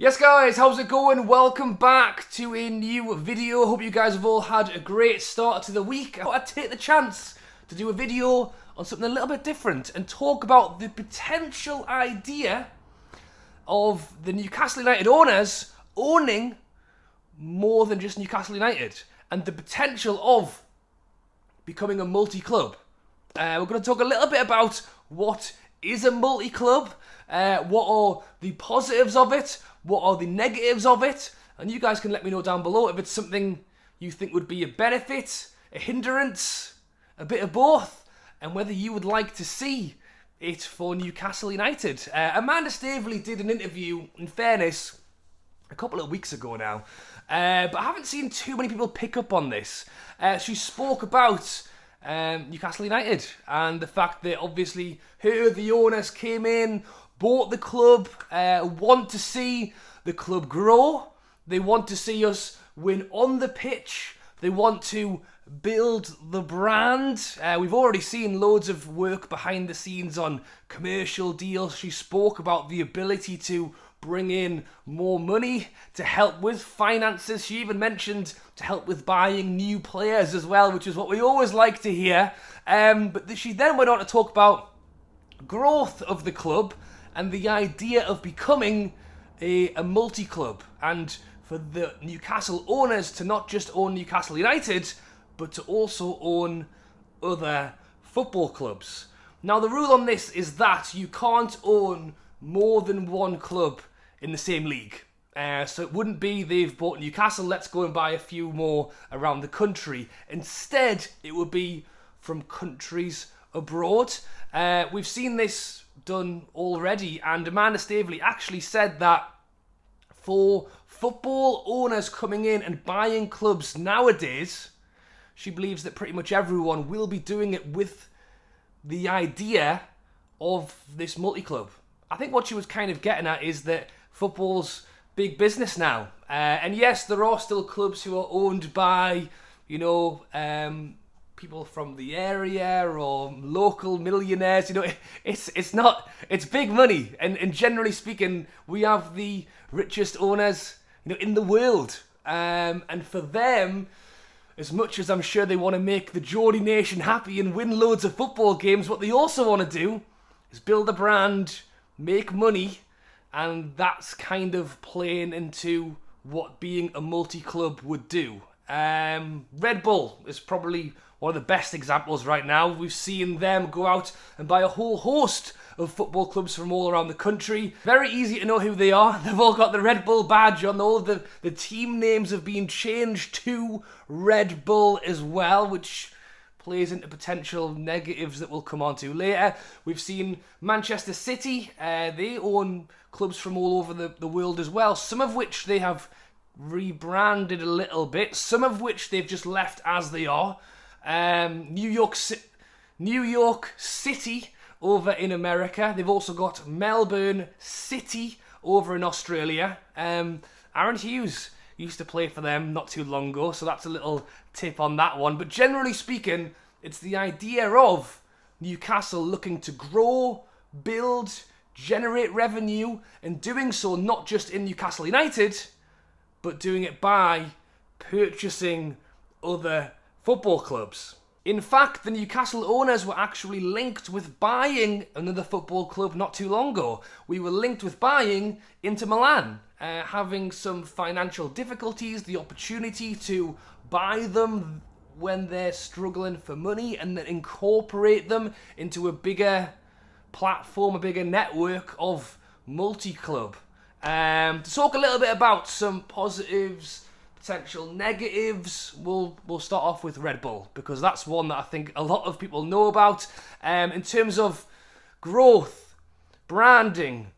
Yes guys, how's it going? Welcome back to a new video. Hope you guys have all had a great start to the week. I thought I'd take the chance to do a video on something a little bit different and talk about the potential idea of the Newcastle United owners owning more than just Newcastle United and the potential of becoming a multi-club. We're going to talk a little bit about what is a multi-club, what are the positives of it, what are the negatives of it, and you guys can let me know down below if it's something you think would be a benefit, a hindrance, a bit of both, and whether you would like to see it for Newcastle United. Amanda Staley did an interview, in fairness, a couple of weeks ago now, but I haven't seen too many people pick up on this. She spoke about Newcastle United and the fact that obviously the owners came in, bought the club, want to see the club grow. They want to see us win on the pitch. They want to build the brand. We've already seen loads of work behind the scenes on commercial deals. She spoke about the ability to bring in more money to help with finances. She even mentioned to help with buying new players as well, which is what we always like to hear. But she then went on to talk about growth of the club and the idea of becoming a multi-club, and for the Newcastle owners to not just own Newcastle United, but to also own other football clubs. Now, the rule on this is that you can't own more than one club in the same league. So it wouldn't be they've bought Newcastle, let's go and buy a few more around the country. Instead, it would be from countries abroad. We've seen this done already, and Amanda Staley actually said that for football owners coming in and buying clubs nowadays, she believes that pretty much everyone will be doing it with the idea of this multi-club. I think what she was kind of getting at is that football's big business now. And yes, there are still clubs who are owned by, people from the area or local millionaires. It's big money. And generally speaking, we have the richest owners, in the world. And for them, as much as I'm sure they want to make the Geordie nation happy and win loads of football games, what they also want to do is build a brand, make money, and that's kind of playing into what being a multi-club would do. Red Bull is probably one of the best examples right now. We've seen them go out and buy a whole host of football clubs from all around the country. Very easy to know who they are. They've all got the Red Bull badge on. All the team names have been changed to Red Bull as well, which plays into potential negatives that we'll come on to later. We've seen Manchester City. They own clubs from all over the world as well, some of which they have rebranded a little bit, some of which they've just left as they are. New York City over in America. They've also got Melbourne City over in Australia. Aaron Hughes used to play for them not too long ago, so that's a little tip on that one. But generally speaking, it's the idea of Newcastle looking to grow, build, generate revenue, and doing so not just in Newcastle United, but doing it by purchasing other football clubs. In fact, the Newcastle owners were actually linked with buying another football club not too long ago. We were linked with buying Inter Milan, having some financial difficulties, the opportunity to buy them when they're struggling for money and then incorporate them into a bigger platform, a bigger network of multi-club. To talk a little bit about some positives, potential negatives, we'll start off with Red Bull, because that's one that I think a lot of people know about. In terms of growth, branding,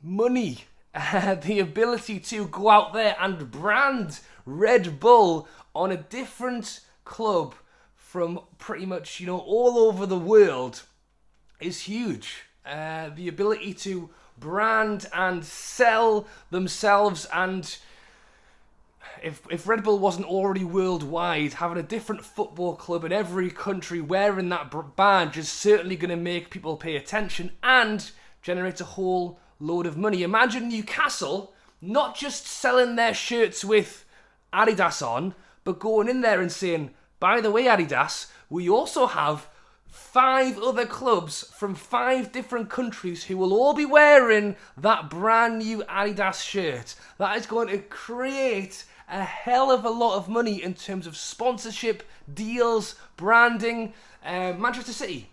money, the ability to go out there and brand Red Bull on a different club from pretty much, all over the world is huge. The ability to brand and sell themselves, and if Red Bull wasn't already worldwide, having a different football club in every country wearing that badge is certainly going to make people pay attention and generate a whole load of money. Imagine Newcastle not just selling their shirts with Adidas on, but going in there and saying, by the way, Adidas, we also have 5 other clubs from 5 different countries who will all be wearing that brand new Adidas shirt. That is going to create a hell of a lot of money in terms of sponsorship, deals, branding. Manchester City,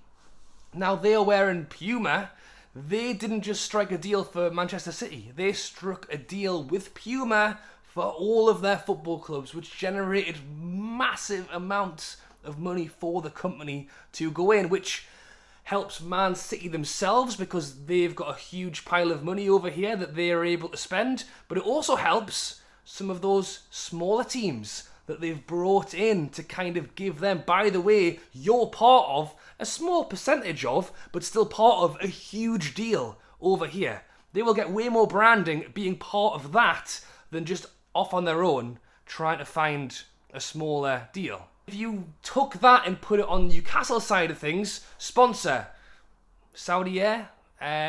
now they are wearing Puma. They didn't just strike a deal for Manchester City. They struck a deal with Puma for all of their football clubs, which generated massive amounts of money for the company to go in, which helps Man City themselves because they've got a huge pile of money over here that they are able to spend. But it also helps some of those smaller teams that they've brought in to kind of give them, by the way, you're part of a small percentage of, but still part of a huge deal over here. They will get way more branding being part of that than just off on their own trying to find a smaller deal. If you took that and put it on the Newcastle side of things, sponsor, Saudi Air,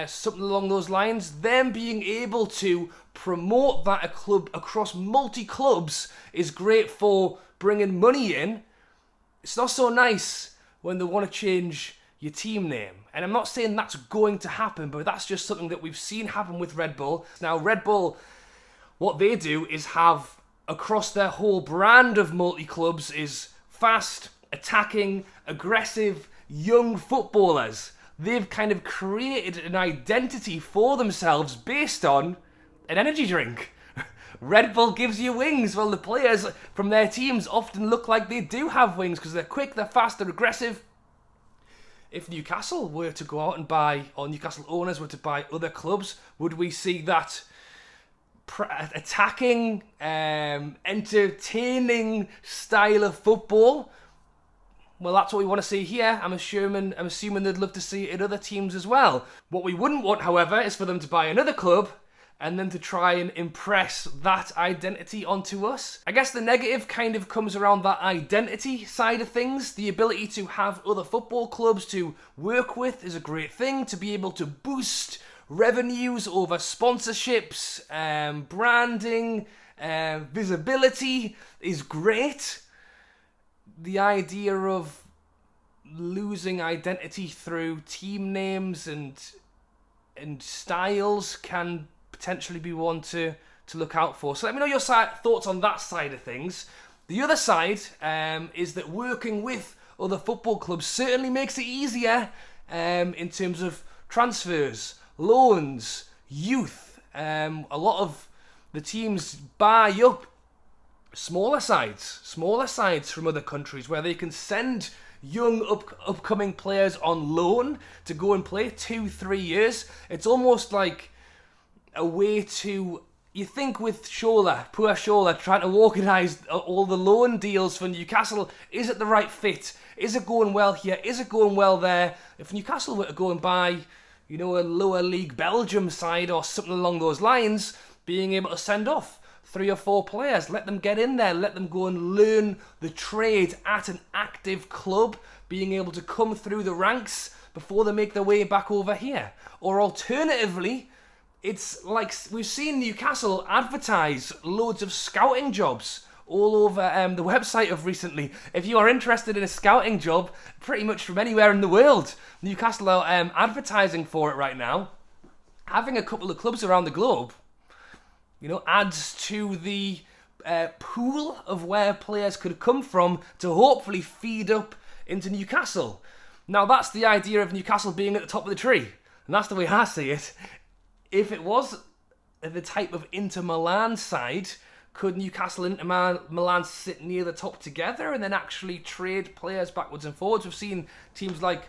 something along those lines, them being able to promote that a club across multi-clubs is great for bringing money in. It's not so nice when they want to change your team name. And I'm not saying that's going to happen, but that's just something that we've seen happen with Red Bull. Now, Red Bull, what they do is have, across their whole brand of multi-clubs, is fast, attacking, aggressive, young footballers. They've kind of created an identity for themselves based on an energy drink. Red Bull gives you wings. Well, the players from their teams often look like they do have wings because they're quick, they're fast, they're aggressive. If Newcastle were to go out and buy, or Newcastle owners were to buy other clubs, would we see that attacking, entertaining style of football? Well, that's what we want to see here. I'm assuming they'd love to see it in other teams as well. What we wouldn't want, however, is for them to buy another club and then to try and impress that identity onto us. I guess the negative kind of comes around that identity side of things. The ability to have other football clubs to work with is a great thing. To be able to boost revenues over sponsorships, branding, visibility is great. The idea of losing identity through team names and styles can potentially be one to look out for. So let me know your thoughts on that side of things. The other side is that working with other football clubs certainly makes it easier in terms of transfers, loans, youth. A lot of the teams buy up smaller sides from other countries where they can send young upcoming players on loan to go and play 2-3 years. It's almost like a way to, you think with poor Shola trying to organise all the loan deals for Newcastle, is it the right fit? Is it going well here? Is it going well there? If Newcastle were to go and buy, a lower league Belgium side or something along those lines, being able to send off 3 or 4 players, let them get in there, let them go and learn the trade at an active club, being able to come through the ranks before they make their way back over here. Or alternatively, it's like we've seen Newcastle advertise loads of scouting jobs all over the website of recently. If you are interested in a scouting job, pretty much from anywhere in the world, Newcastle are advertising for it right now. Having a couple of clubs around the globe, adds to the pool of where players could come from to hopefully feed up into Newcastle. Now, that's the idea of Newcastle being at the top of the tree, and that's the way I see it. If it was the type of Inter Milan side, could Newcastle and Inter Milan sit near the top together and then actually trade players backwards and forwards? We've seen teams like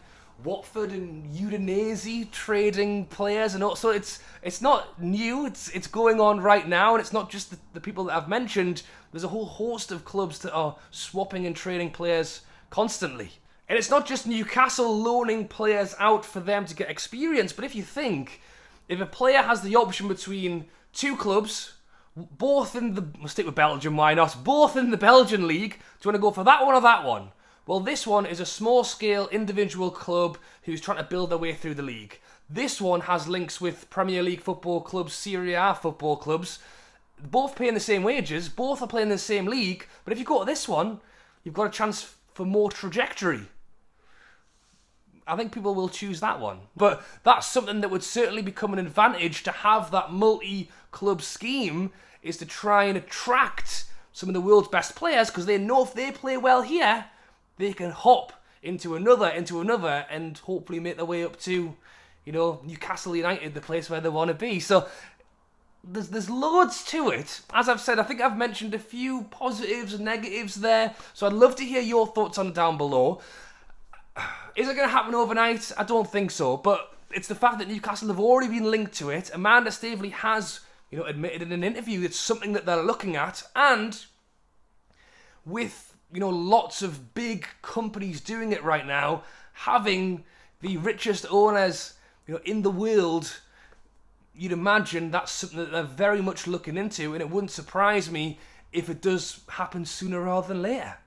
Watford and Udinese trading players, and also it's not new. It's going on right now, and it's not just the people that I've mentioned. There's a whole host of clubs that are swapping and trading players constantly. And it's not just Newcastle loaning players out for them to get experience, but if a player has the option between 2 clubs, both in we'll stick with Belgium, why not? Both in the Belgian league, do you want to go for that one or that one? Well, this one is a small-scale individual club who's trying to build their way through the league. This one has links with Premier League football clubs, Serie A football clubs. both paying the same wages, both are playing in the same league, but if you go to this one, you've got a chance for more trajectory. I think people will choose that one. But that's something that would certainly become an advantage to have that multi-club scheme, is to try and attract some of the world's best players, because they know if they play well here, they can hop into another, and hopefully make their way up to, you know, Newcastle United, the place where they want to be. So there's loads to it. As I've said, I think I've mentioned a few positives and negatives there. So I'd love to hear your thoughts on it down below. Is it going to happen overnight? I don't think so. But it's the fact that Newcastle have already been linked to it. Amanda Staley has, you know, admitted in an interview it's something that they're looking at. And with, you know, lots of big companies doing it right now, having the richest owners, you know, in the world, you'd imagine that's something that they're very much looking into, and it wouldn't surprise me if it does happen sooner rather than later.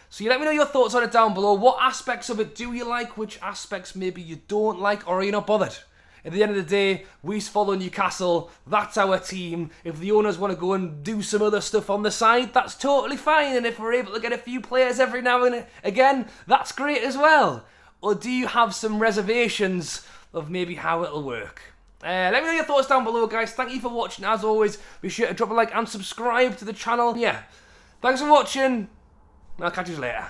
So you let me know your thoughts on it down below. What aspects of it do you like? Which aspects maybe you don't like, or are you not bothered? At the end of the day, we follow Newcastle. That's our team. If the owners want to go and do some other stuff on the side, that's totally fine. And if we're able to get a few players every now and again, that's great as well. Or do you have some reservations of maybe how it'll work? Let me know your thoughts down below, guys. Thank you for watching. As always, be sure to drop a like and subscribe to the channel. Yeah, thanks for watching. I'll catch you later.